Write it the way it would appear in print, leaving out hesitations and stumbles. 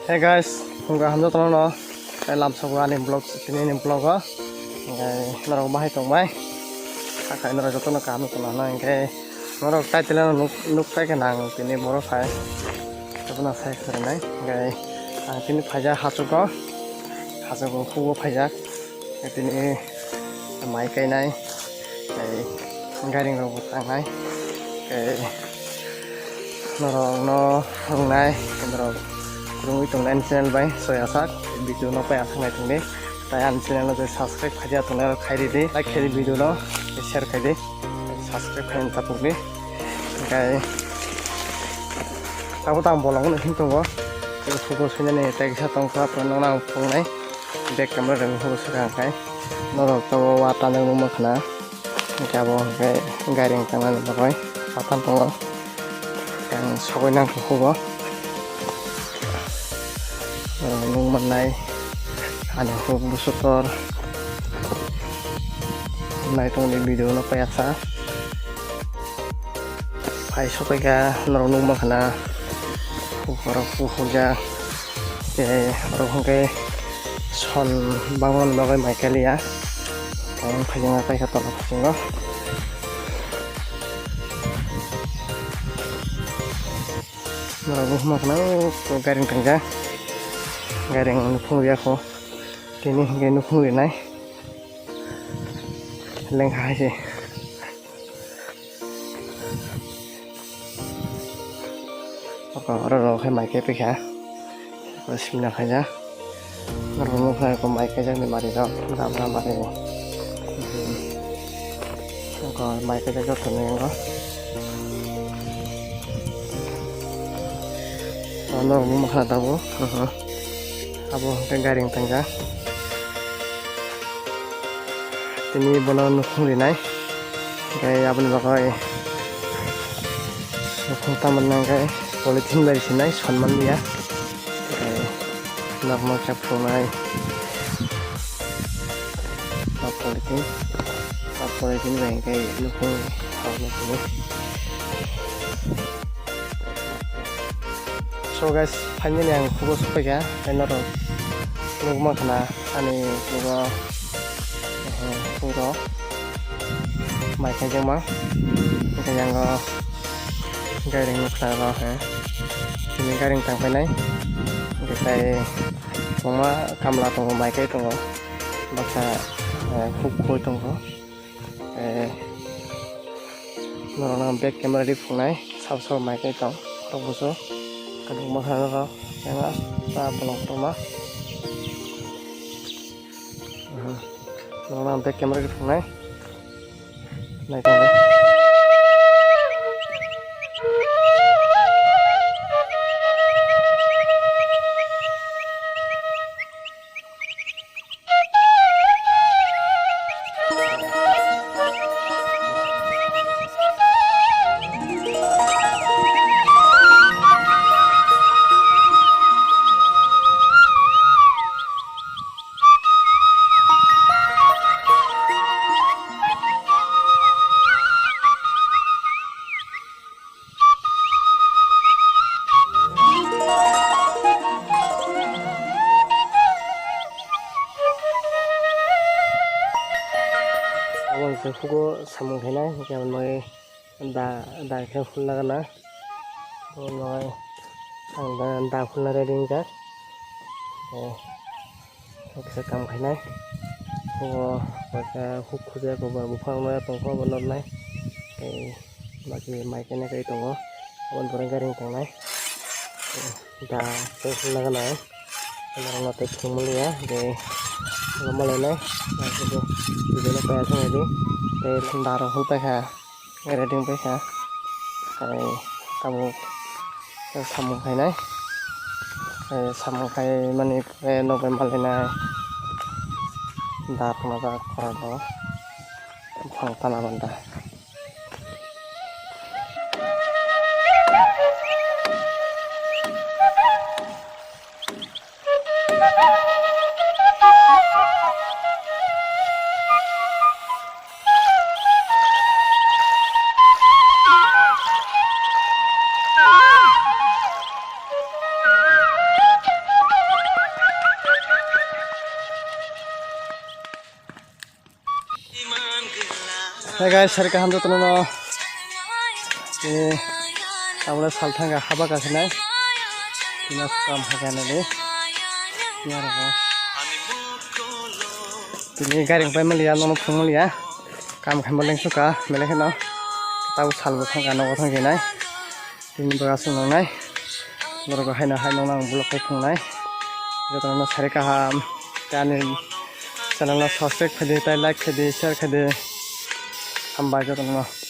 Hey guys, hungga hamza tono no. Lam sabu ani vlog ini vlog ah. Ngai narok bahai tong mai. Kakai narok joto no kamu tono no ngai narok title no nuk kai ke nang tini boro sai. Tabuna sai kare nai ngai tini phaja hasuko hugo phaja. Tini mai kai nai. Garing ro tang nai. Narok no hong nai narok Rung itong lain channel bay soya sak video no pay asang naitung deh. Tayan channel no subscribe kaja tung nai khai deh like khai video no share khai deh subscribe khai tapuk deh. Kai aku tang bolong no hintung go. Itu fokus ini nih tag satu tong kap nang phung nai back camera dan fokus kang kai. Norok to watan nang rumah kana. Kai bo kai garing tangan bagai watan tong yang sokoi nang ko nung manai ada huk busutor nai tong di video no payasa pai sokai ga nung makana ukara puja orang hongke son bangun bagai Michael ya yang kayaknya kai kata apa sih lo nung makana garing tengah garing nukung dia ko kini gay nukung rin ay lengkah sih orang kayak mic epic ya terus pindah aja ngerumuk saya ke mic aja di mari dong nggak mari kalau mic aja jauh nih kok kalau mau makan tahu abo garing tengah ini bola nukung rinai kayak apa nih bagai nukung taman nang kayak politin dari sini sonman dia kayak normal capsule nai politin kayak nukung taman ini. So guys, hanya yang fokus saja, karena rumah kena, ani juga puro, mereka cuma, mereka yang garing nukar lah, ini garing tangkai nai, kita cuma kamera tunggu mereka tunggu, baksa kuku tunggu, norong back camera di punai, sab mereka itu, terus kadang mahal kau, yang tak pelong rumah. Nang back camera di punai, naik tangga. Hugo samung kena, jangan mau dah full lagi na, mau dah full lagi ring jar, kita kam kena, hugo mereka hook kerja ko bufang mereka tongko benar nai, bagi mic nya kayak tongko, awan orang garing tengah, dah full lagi na, orang notek mulia, lama lama, itu video apa ya ini. Darah hulpai kah, ngeding pai kah, kayak kamu samung kai nai, samung kai mani November ini, darah mata korang bukan tanah benda. Hey guys, hari kaham jatuh nono. Ini awalnya saltang gak haba kasih naik. Ini kam hagan ini. Ini apa? Ini garing pay melia nono pung melia. Kam kembali suka melia kena. Tahu salbu thang nono thang gini. Ini berasal nono naik. Baru hai nong bulok kai pung naik. Jatuh nono hari kaham. Kani channel subscribe kade, like kade, share kade. Hamba jatuh nono.